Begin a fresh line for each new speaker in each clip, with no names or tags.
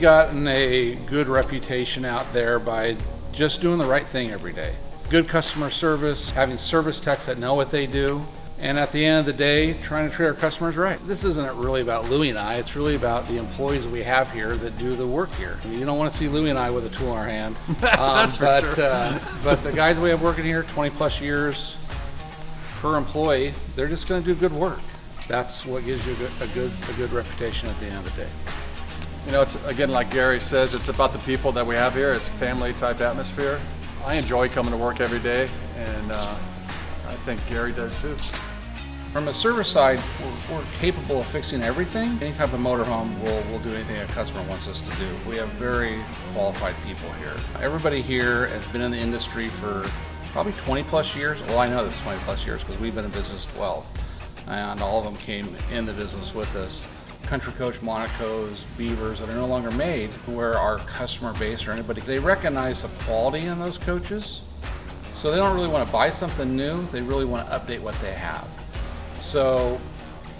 gotten a good reputation out there by just doing the right thing every day. Good customer service, having service techs that know what they do, and at the end of the day, trying to treat our customers right. This isn't really about Louie and I, it's really about the employees we have here that do the work here. I mean, you don't want to see Louie and I with a tool in our hand. But the guys we have working here, 20 plus years per employee, they're just going to do good work. That's what gives you a good reputation at the end of the day.
You know, it's again, like Gary says, it's about the people that we have here. It's a family type atmosphere. I enjoy coming to work every day, and I think Gary does too.
From a service side, we're capable of fixing everything. Any type of motorhome, we'll do anything a customer wants us to do. We have very qualified people here. Everybody here has been in the industry for probably 20 plus years. Well, I know that's 20 plus years because we've been in business 12, and all of them came in the business with us. Country Coach Monacos, Beavers that are no longer made, where our customer base or anybody, they recognize the quality in those coaches. So they don't really want to buy something new, they really want to update what they have. So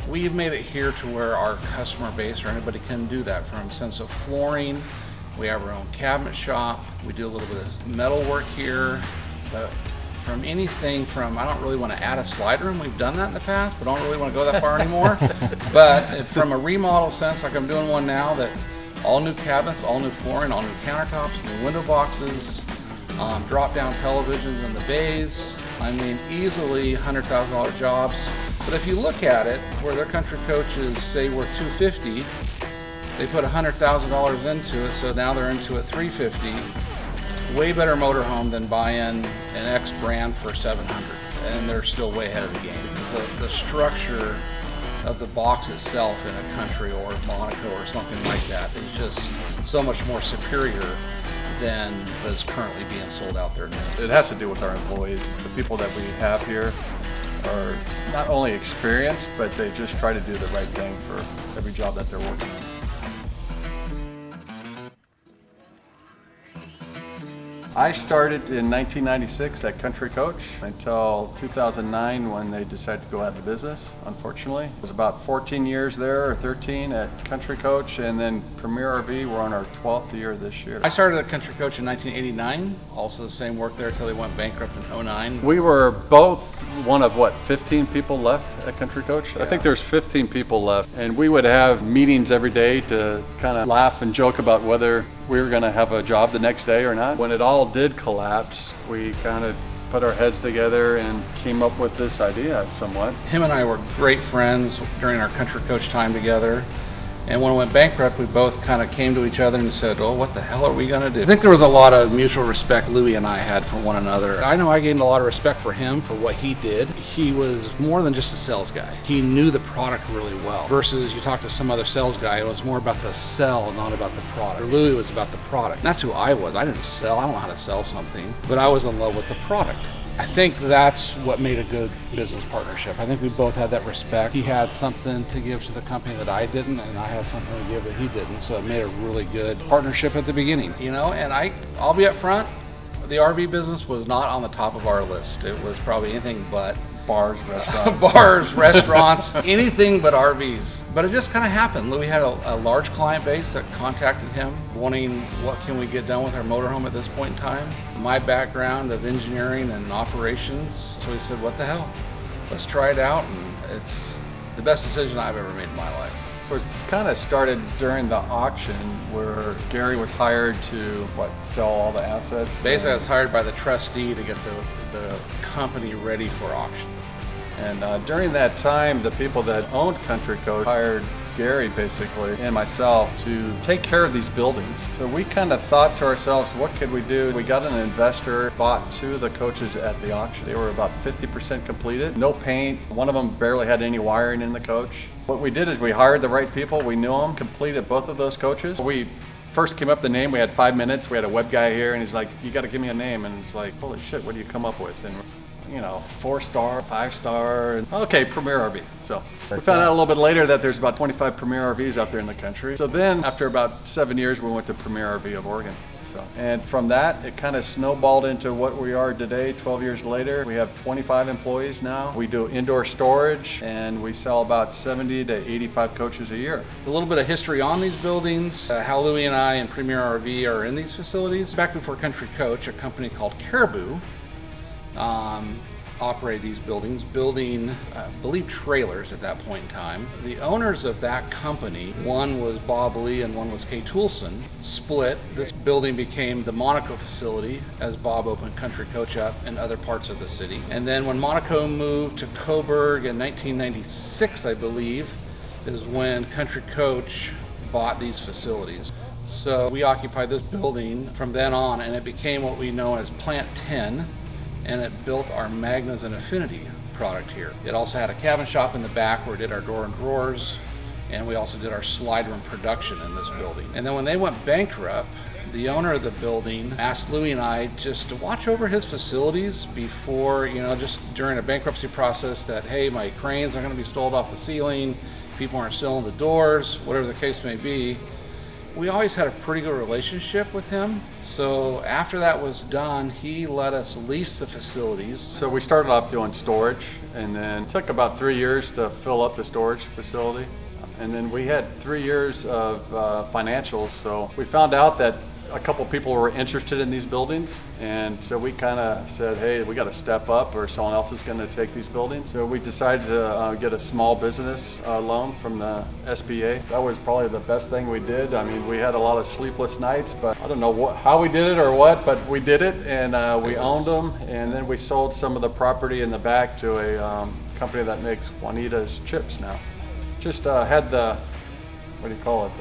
we've made it here to where our customer base or anybody can do that. From sense of flooring, we have our own cabinet shop, we do a little bit of metal work here, but from anything from, I don't really want to add a slider room, we've done that in the past, but don't really want to go that far anymore. But from a remodel sense, like I'm doing one now, that all new cabinets, all new flooring, all new countertops, new window boxes, drop-down televisions in the bays. I mean, easily $100,000 jobs. But if you look at it, where their country coaches say we're $250, they put $100,000 into it, so now they're into it $350. Way better motorhome than buying an X brand for $700, and they're still way ahead of the game. So the structure of the box itself in a Country or Monaco or something like that is just so much more superior than is currently being sold out there now.
It has to do with our employees. The people that we have here are not only experienced, but they just try to do the right thing for every job that they're working on. I started in 1996 at Country Coach until 2009 when they decided to go out of business, unfortunately. It was about 14 years there, or 13 at Country Coach, and then Premier RV, we're on our 12th year this year.
I started at Country Coach in 1989, also the same work there until they went bankrupt in 2009.
We were both one of, 15 people left at Country Coach? Yeah. I think there's 15 people left, and we would have meetings every day to kind of laugh and joke about whether we were going to have a job the next day or not. When it all did collapse, we kind of put our heads together and came up with this idea somewhat.
Him and I were great friends during our Country Coach time together. And when it went bankrupt, we both kind of came to each other and said, oh, what the hell are we going to do? I think there was a lot of mutual respect Louie and I had for one another. I know I gained a lot of respect for him for what he did. He was more than just a sales guy. He knew the product really well. Versus you talk to some other sales guy, it was more about the sell, not about the product. Louie was about the product. And that's who I was. I didn't sell. I don't know how to sell something, but I was in love with the product. I think that's what made a good business partnership. I think we both had that respect. He had something to give to the company that I didn't, and I had something to give that he didn't. So it made a really good partnership at the beginning, you know. And I'll be up front, the RV business was not on the top of our list. It was probably anything but
bars, restaurants,
restaurants, anything but RVs. But it just kind of happened. Louie had a large client base that contacted him wanting what can we get done with our motorhome at this point in time. My background of engineering and operations, so he said, what the hell? Let's try it out, and it's the best decision I've ever made in my life.
It was kind of started during the auction where Gary was hired to, sell all the assets?
Basically, I was hired by the trustee to get the company ready for auction.
And during that time, the people that owned Country Coach hired Gary basically and myself to take care of these buildings. So we kind of thought to ourselves, what could we do? We got an investor, bought two of the coaches at the auction. They were about 50% completed, no paint. One of them barely had any wiring in the coach. What we did is we hired the right people, we knew them, completed both of those coaches. We first came up with the name, we had 5 minutes, we had a web guy here, and he's like, you got to give me a name. And it's like, holy shit, what do you come up with? And 4-star, 5-star, and okay, Premier RV. So we found out a little bit later that there's about 25 Premier RVs out there in the country. So then after about 7 years, we went to Premier RV of Oregon. So, and from that, it kind of snowballed into what we are today, 12 years later. We have 25 employees now. We do indoor storage, and we sell about 70 to 85 coaches a year.
A little bit of history on these buildings, how Louie and I and Premier RV are in these facilities. Back before Country Coach, a company called Caribou operated these buildings, building, I believe, trailers at that point in time. The owners of that company, one was Bob Lee and one was Kay Toulson, split. This building became the Monaco facility as Bob opened Country Coach up in other parts of the city. And then when Monaco moved to Coburg in 1996, I believe, is when Country Coach bought these facilities. So we occupied this building from then on, and it became what we know as Plant 10. And it built our Magnas and Affinity product here. It also had a cabin shop in the back where we did our door and drawers, and we also did our slide room production in this building. And then when they went bankrupt, the owner of the building asked Louie and I just to watch over his facilities before, just during a bankruptcy process, that, hey, my cranes are gonna be stalled off the ceiling, people aren't selling the doors, whatever the case may be. We always had a pretty good relationship with him. So after that was done, he let us lease the facilities.
So we started off doing storage, and then took about 3 years to fill up the storage facility. And then we had 3 years of financials. So we found out that a couple people were interested in these buildings, and so we kind of said, hey, we got to step up or someone else is going to take these buildings. So we decided to get a small business loan from the SBA. That was probably the best thing we did. I mean, we had a lot of sleepless nights, but I don't know how we did it or what, but we did it, and we owned them, and then we sold some of the property in the back to a company that makes Juanita's chips now. Just had the, what do you call it,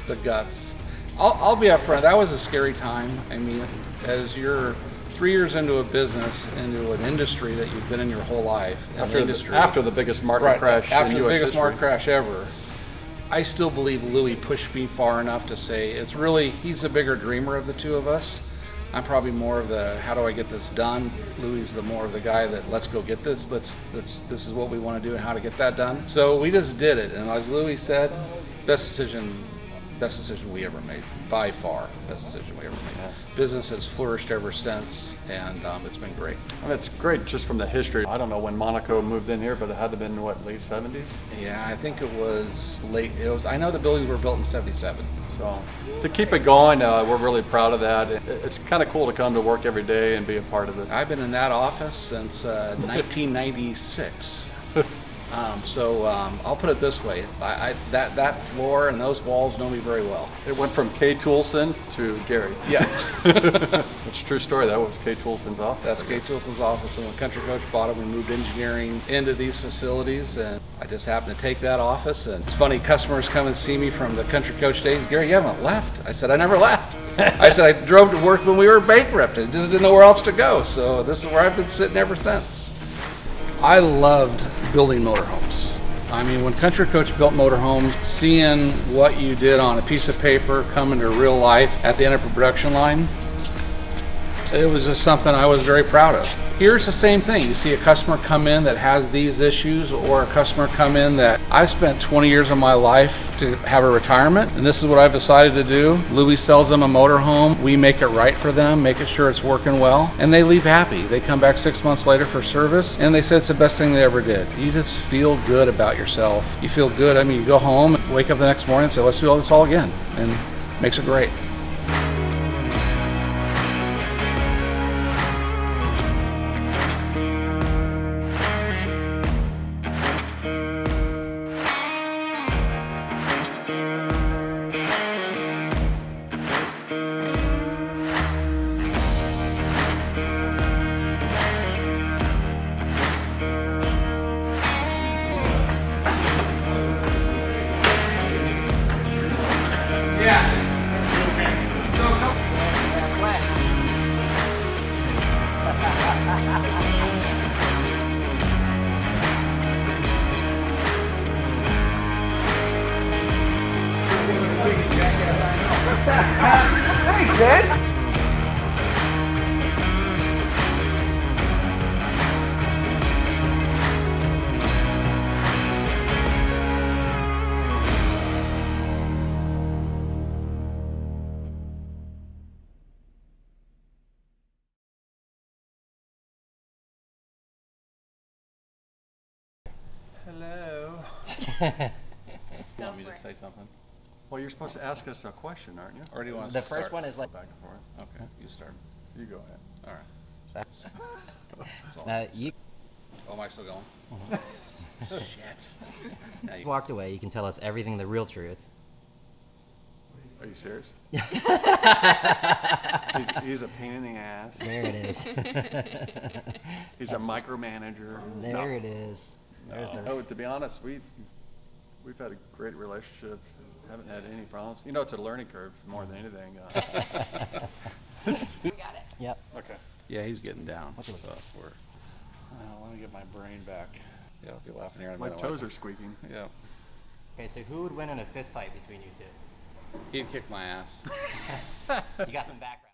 the guts. I'll be upfront, that was a scary time. I mean, as you're 3 years into a business, into an industry that you've been in your whole life.
After the biggest market crash
after
in
the
US
biggest
history.
market crash ever. I still believe Louie pushed me far enough to say, he's the bigger dreamer of the two of us. I'm probably more of the, how do I get this done? Louie's the more of the guy that, let's go get this. This is what we want to do and how to get that done. So we just did it. And as Louie said, best decision we ever made, by far, best decision we ever made. Yeah. Business has flourished ever since, and it's been great.
And it's great just from the history. I don't know when Monaco moved in here, but it had to have been, what, late 70s?
Yeah, I think it was late. I know the buildings were built in 77.
So to keep it going, we're really proud of that. It's kind of cool to come to work every day and be a part of it.
I've been in that office since 1996. I'll put it this way, that floor and those walls know me very well.
It went from Kay Toulson to Gary.
Yeah.
It's a true story. That was Kay Toulson's office.
That's Kay Toulson's office, and when Country Coach bought it, we moved engineering into these facilities, and I just happened to take that office. And it's funny, customers come and see me from the Country Coach days. Gary, you haven't left. I said, I never left. I said, I drove to work when we were bankrupt. I just didn't know where else to go. So this is where I've been sitting ever since. I loved building motorhomes. I mean, when Country Coach built motorhomes, seeing what you did on a piece of paper come into real life at the end of a production line, it was just something I was very proud of. Here's the same thing. You see a customer come in that has these issues, or a customer come in that I've spent 20 years of my life to have a retirement, and this is what I've decided to do. Louie sells them a motorhome. We make it right for them, make it sure it's working well, and they leave happy. They come back 6 months later for service, and they said it's the best thing they ever did. You just feel good about yourself. You feel good. I mean, you go home, wake up the next morning and say, let's do all this all again, and it makes it great. Yeah.
Hello.
You want me to say something?
Well, you're supposed to ask us a question, aren't you?
Or do you want us
The
to
first
start?
one is like,
Back and forth.
Okay, you start.
You go ahead.
All right.
that's,
That's all.
you
Oh, am I still going? Shit. Now you-
walked away. You can tell us everything, the real truth.
Are you serious? He's a pain in the ass.
There it is.
He's a micromanager.
There it is. There's the.
No, to be honest, we've had a great relationship. Haven't had any problems. You know, it's a learning curve more than anything.
We got it.
Yep.
Okay.
Yeah, he's getting down.
What's
So
it?
we're. Let me get my brain back. Yeah, I'll be laughing here in a
My
minute.
toes are squeaking.
Yeah.
Okay, so who would win in a fist fight between you two?
He'd kick my ass.
You got some background.